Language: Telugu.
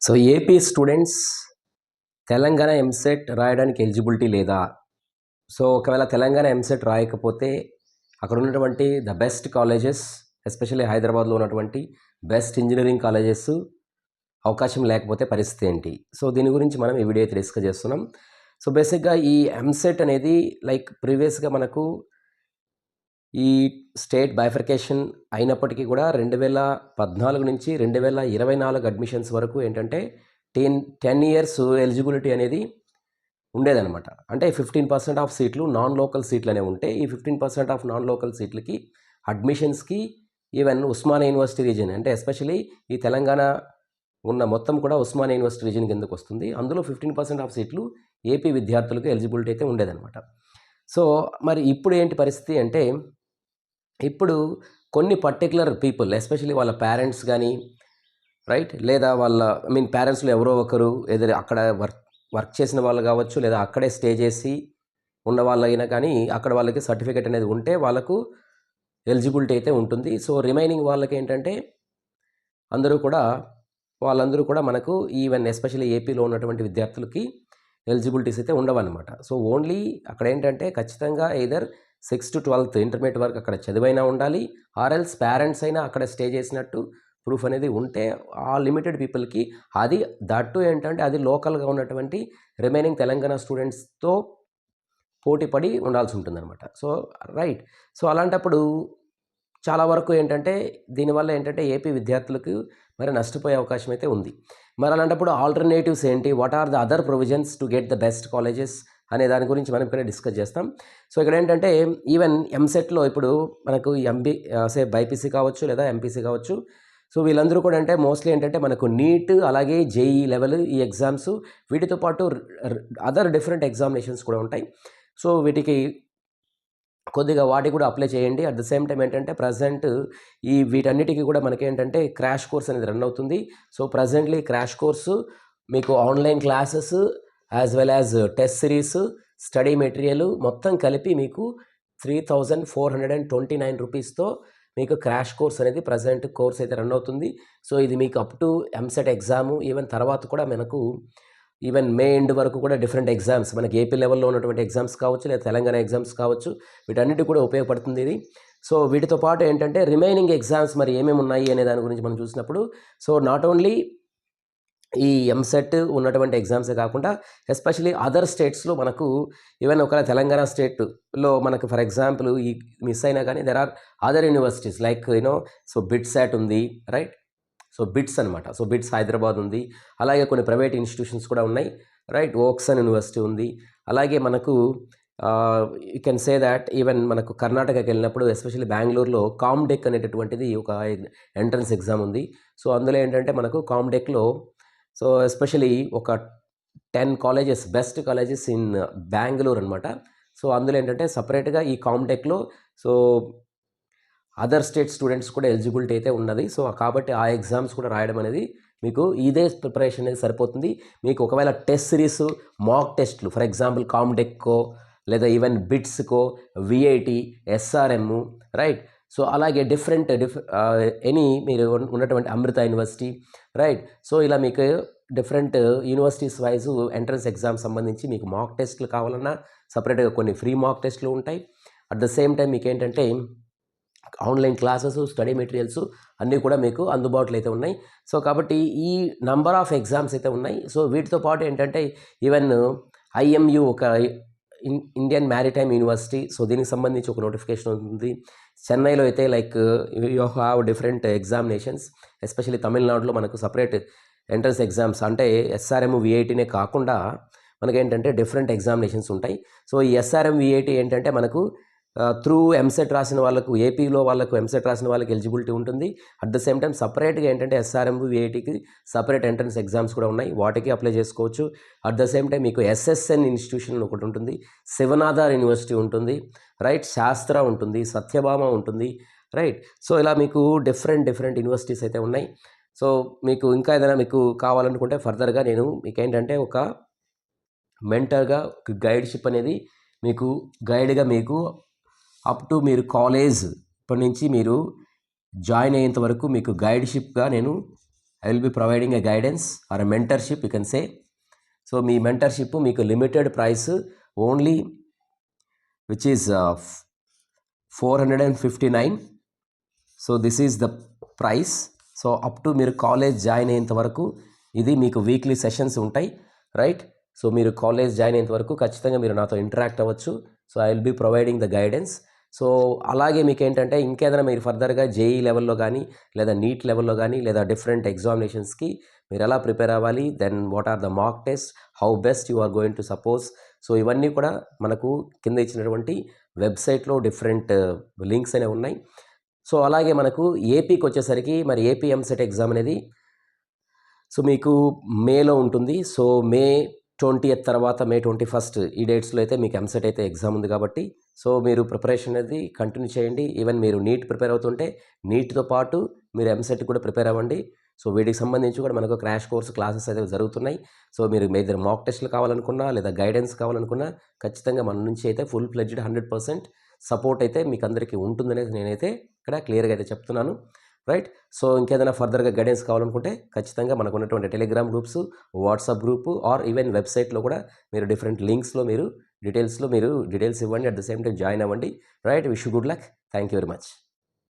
So AP students Telangana EAMCET రాయడానికి ఎలిజిబిలిటీ లేదా? సో ఒకవేళ తెలంగాణ ఎంసెట్ రాయకపోతే అక్కడ ఉన్నటువంటి ద బెస్ట్ కాలేజెస్, ఎస్పెషల్లీ హైదరాబాద్లో ఉన్నటువంటి బెస్ట్ ఇంజనీరింగ్ కాలేజెస్ అవకాశం లేకపోతే పరిస్థితి ఏంటి? సో దీని గురించి మనం ఈ వీడియో అయితే డిస్కస్ చేస్తున్నాం. సో బేసిక్గా ఈ ఎంసెట్ అనేది లైక్ ప్రీవియస్గా మనకు ఈ స్టేట్ బైఫర్కేషన్ అయినప్పటికీ కూడా 2014 నుంచి 2024 అడ్మిషన్స్ వరకు ఏంటంటే 10 ఇయర్స్ ఎలిజిబిలిటీ అనేది ఉండేదన్నమాట. అంటే 15% ఆఫ్ సీట్లు నాన్ లోకల్ సీట్లు అనేవి ఉంటే ఈ 15% ఆఫ్ నాన్ లోకల్ సీట్లకి అడ్మిషన్స్కి ఈవెన్ ఉస్మానియా యూనివర్సిటీ రీజన్, అంటే ఎస్పెషలీ ఈ తెలంగాణ ఉన్న మొత్తం కూడా ఉస్మానియా యూనివర్సిటీ రీజన్ కిందకు వస్తుంది. అందులో 15% ఆఫ్ సీట్లు ఏపీ విద్యార్థులకు ఎలిజిబిలిటీ అయితే ఉండేదన్నమాట. సో మరి ఇప్పుడు ఏంటి పరిస్థితి అంటే, ఇప్పుడు కొన్ని పర్టికులర్ పీపుల్, ఎస్పెషలీ వాళ్ళ పేరెంట్స్ కానీ రైట్, లేదా వాళ్ళ పేరెంట్స్లో ఎవరో ఒకరు ఏదైనా అక్కడ వర్క్ చేసిన వాళ్ళు కావచ్చు, లేదా అక్కడే స్టే చేసి ఉన్న వాళ్ళైనా కానీ అక్కడ వాళ్ళకి సర్టిఫికేట్ అనేది ఉంటే వాళ్ళకు ఎలిజిబిలిటీ అయితే ఉంటుంది. సో రిమైనింగ్ వాళ్ళకి ఏంటంటే వాళ్ళందరూ కూడా మనకు ఈవెన్ ఎస్పెషల్లీ ఏపీలో ఉన్నటువంటి విద్యార్థులకి ఎలిజిబిలిటీస్ అయితే ఉండవన్నమాట. సో ఓన్లీ అక్కడ ఏంటంటే ఖచ్చితంగా either 6th to 12th intermediate వరకు అక్కడ చదివైనా ఉండాలి, ఆర్ఎల్స్ పేరెంట్స్ అయినా అక్కడ స్టే చేసినట్టు ప్రూఫ్ అనేది ఉంటే ఆ లిమిటెడ్ పీపుల్కి, అది దట్టు ఏంటంటే అది లోకల్గా ఉన్నటువంటి రిమైనింగ్ తెలంగాణ స్టూడెంట్స్తో పోటీపడి ఉండాల్సి ఉంటుందన్నమాట. సో రైట్, సో అలాంటప్పుడు చాలా వరకు ఏంటంటే దీనివల్ల ఏంటంటే ఏపీ విద్యార్థులకు మరి నష్టపోయే అవకాశం అయితే ఉంది. మరి అలాంటప్పుడు ఆల్టర్నేటివ్స్ ఏంటి, what are the other provisions to get the best colleges అనే దాని గురించి మనం ఇక్కడ డిస్కస్ చేస్తాం. సో ఇక్కడ ఏంటంటే ఈవెన్ ఎంసెట్లో ఇప్పుడు మనకు బైపీసీ కావచ్చు లేదా ఎంపీసీ కావచ్చు. సో వీళ్ళందరూ కూడా అంటే మోస్ట్లీ ఏంటంటే మనకు నీట్ అలాగే జేఈ లెవెల్ ఈ ఎగ్జామ్స్, వీటితో పాటు అదర్ డిఫరెంట్ ఎగ్జామినేషన్స్ కూడా ఉంటాయి. సో వీటికి కొద్దిగా వాటికి కూడా అప్లై చేయండి. అట్ ద సేమ్ టైం ఏంటంటే ప్రజెంట్ వీటన్నిటికీ కూడా మనకేంటంటే క్రాష్ కోర్స్ అనేది రన్ అవుతుంది. సో ప్రజెంట్లీ క్రాష్ కోర్సు మీకు online classes as well as test series, study material మొత్తం కలిపి మీకు 3,429 రూపీస్తో మీకు క్రాష్ కోర్స్ అనేది ప్రజెంట్ కోర్స్ అయితే రన్ అవుతుంది. సో ఇది మీకు up to EAMCET exam, even తర్వాత కూడా మనకు ఈవెన్ మే ఎండ్ వరకు కూడా డిఫరెంట్ ఎగ్జామ్స్, మనకి ఏపీ లెవెల్లో ఉన్నటువంటి ఎగ్జామ్స్ కావచ్చు లేదా తెలంగాణ ఎగ్జామ్స్ కావచ్చు, వీటన్నిటి కూడా ఉపయోగపడుతుంది ఇది. సో వీటితో పాటు ఏంటంటే రిమైనింగ్ ఎగ్జామ్స్ మరి ఏమేమి ఉన్నాయి అనే దాని గురించి మనం చూసినప్పుడు, సో నాట్ ఓన్లీ ఈ ఎంసెట్ ఉన్నటువంటి ఎగ్జామ్సే కాకుండా ఎస్పెషలీ అదర్ స్టేట్స్లో మనకు ఈవెన్ ఒకవేళ తెలంగాణ స్టేట్లో మనకు ఫర్ ఎగ్జాంపుల్ ఈ మిస్ అయినా కానీ there are other universities like so BITSAT ఉంది రైట్. సో బిట్స్ అనమాట. సో బిట్స్ హైదరాబాద్ ఉంది, అలాగే కొన్ని ప్రైవేట్ ఇన్స్టిట్యూషన్స్ కూడా ఉన్నాయి రైట్. ఓక్సన్ యూనివర్సిటీ ఉంది, అలాగే మనకు you can say that even మనకు కర్ణాటకకి వెళ్ళినప్పుడు ఎస్పెషల్లీ బెంగళూరులో కామ్డెక్ అనేటటువంటిది ఒక ఎంట్రన్స్ ఎగ్జామ్ ఉంది. సో అందులో ఏంటంటే మనకు కామ్డెక్లో సో ఎస్పెషలీ ఒక 10 colleges, best colleges in Bengaluru అనమాట. సో అందులో ఏంటంటే సపరేట్గా ఈ కామ్డెక్లో సో అదర్ స్టేట్ స్టూడెంట్స్ కూడా ఎలిజిబిలిటీ అయితే ఉన్నది. సో కాబట్టి ఆ ఎగ్జామ్స్ కూడా రాయడం అనేది మీకు ఇదే ప్రిపరేషన్ అనేది సరిపోతుంది. మీకు ఒకవేళ టెస్ట్ సిరీస్, మాక్ టెస్ట్లు ఫర్ ఎగ్జాంపుల్ కామ్డెక్కో లేదా ఈవెన్ బిట్స్కో, విఐటి, ఎస్ఆర్ఎమ్ రైట్. సో అలాగే డిఫరెంట్ మీరు ఉన్నటువంటి అమృత యూనివర్సిటీ రైట్. సో ఇలా మీకు different universities wise entrance exam సంబంధించి మీకు మాక్ టెస్ట్లు కావాలన్నా సపరేట్గా కొన్ని ఫ్రీ మాక్ టెస్ట్లు ఉంటాయి. అట్ ద సేమ్ టైం మీకు ఏంటంటే ఆన్లైన్ క్లాసెస్, స్టడీ మెటీరియల్స్ అన్నీ కూడా మీకు అందుబాటులో అయితే ఉన్నాయి. సో కాబట్టి ఈ నంబర్ ఆఫ్ ఎగ్జామ్స్ అయితే ఉన్నాయి. సో వీటితో పాటు ఏంటంటే ఈవెన్ ఐఎంయు ఒక ఇండియన్ మ్యారిటైమ్ యూనివర్సిటీ, సో దీనికి సంబంధించి ఒక నోటిఫికేషన్ ఉంటుంది. చెన్నైలో అయితే like you have different examinations, especially తమిళనాడులో మనకు సపరేట్ ఎంట్రన్స్ ఎగ్జామ్స్ అంటే ఎస్ఆర్ఎం, విఐటీనే కాకుండా మనకేంటంటే డిఫరెంట్ ఎగ్జామినేషన్స్ ఉంటాయి. సో ఈ ఎస్ఆర్ఎం, విఐటీ ఏంటంటే మనకు త్రూ ఎంసెట్ రాసిన వాళ్ళకు, ఏపీలో వాళ్ళకు ఎంసెట్ రాసిన వాళ్ళకి ఎలిజిబిలిటీ ఉంటుంది. అట్ ద సేమ్ టైం సపరేట్గా ఏంటంటే ఎస్ఆర్ఎం, విఐటీకి సపరేట్ ఎంట్రన్స్ ఎగ్జామ్స్ కూడా ఉన్నాయి, వాటికి అప్లై చేసుకోవచ్చు. అట్ ద సేమ్ టైం మీకు ఎస్ఎస్ఎన్ ఇన్స్టిట్యూషన్ ఒకటి ఉంటుంది, శివనాథర్ యూనివర్సిటీ ఉంటుంది రైట్, శాస్త్ర ఉంటుంది, సత్యభామ ఉంటుంది రైట్. సో ఇలా మీకు డిఫరెంట్ యూనివర్సిటీస్ అయితే ఉన్నాయి. సో మీకు ఇంకా ఏదైనా మీకు కావాలనుకుంటే ఫర్దర్గా నేను మీకు ఏంటంటే ఒక మెంటర్గా గైడ్షిప్ అనేది మీకు గైడ్గా మీకు అప్ టు మీరు కాలేజ్ ఇప్పటి నుంచి మీరు జాయిన్ అయ్యేంత వరకు మీకు గైడ్షిప్గా నేను I will be providing a guidance or a mentorship you can say. So మీ మెంటర్షిప్ మీకు limited price only which is 459. So this is the price. So up to మీరు కాలేజ్ జాయిన్ అయ్యేంత వరకు ఇది మీకు వీక్లీ సెషన్స్ ఉంటాయి, రైట్. సో మీరు కాలేజ్ జాయిన్ అయ్యేంత వరకు ఖచ్చితంగా మీరు నాతో ఇంటరాక్ట్ అవ్వచ్చు. So I will be providing the guidance. So అలాగే మీకు ఏంటంటే ఇంకేదైనా మీరు ఫర్దర్గా జేఈ లెవెల్లో కానీ లేదా నీట్ లెవెల్లో కానీ లేదా డిఫరెంట్ ఎగ్జామినేషన్స్కి మీరు ఎలా ప్రిపేర్ అవ్వాలి, then what are the mock test, how best you are going to suppose. So ఇవన్నీ కూడా మనకు కింద ఇచ్చినటువంటి వెబ్సైట్లో డిఫరెంట్ లింక్స్ అనేవి ఉన్నాయి. సో అలాగే మనకు ఏపీకి వచ్చేసరికి మరి ఏపీ ఎంసెట్ ఎగ్జామ్ అనేది సో మీకు మేలో ఉంటుంది. సో మే 20th తర్వాత మే 21 ఈ డేట్స్లో అయితే మీకు ఎంసెట్ అయితే ఎగ్జామ్ ఉంది కాబట్టి సో మీరు ప్రిపరేషన్ అనేది కంటిన్యూ చేయండి. ఈవెన్ మీరు నీట్ ప్రిపేర్ అవుతుంటే నీట్తో పాటు మీరు ఎంసెట్ కూడా ప్రిపేర్ అవ్వండి. సో వీటికి సంబంధించి కూడా మనకు క్రాష్ కోర్స్ క్లాసెస్ అయితే జరుగుతున్నాయి. సో మీరు మీ దగ్గర మాక్ టెస్ట్లు కావాలనుకున్నా లేదా గైడెన్స్ కావాలనుకున్నా ఖచ్చితంగా మన నుంచి అయితే ఫుల్ ఫ్లెడ్జ్డ్ 100% సపోర్ట్ అయితే మీకు అందరికీ ఉంటుందనేది నేనైతే ఇక్కడ క్లియర్గా అయితే చెప్తున్నాను, రైట్. సో ఇంకేదైనా ఫర్దర్గా గైడెన్స్ కావాలనుకుంటే ఖచ్చితంగా మనకు ఉన్నటువంటి Telegram groups, WhatsApp group or even వెబ్సైట్లో కూడా మీరు డిఫరెంట్ లింక్స్లో మీరు డీటెయిల్స్ ఇవ్వండి. At the same time join అవ్వండి, right. Wish you good luck. Thank you very much.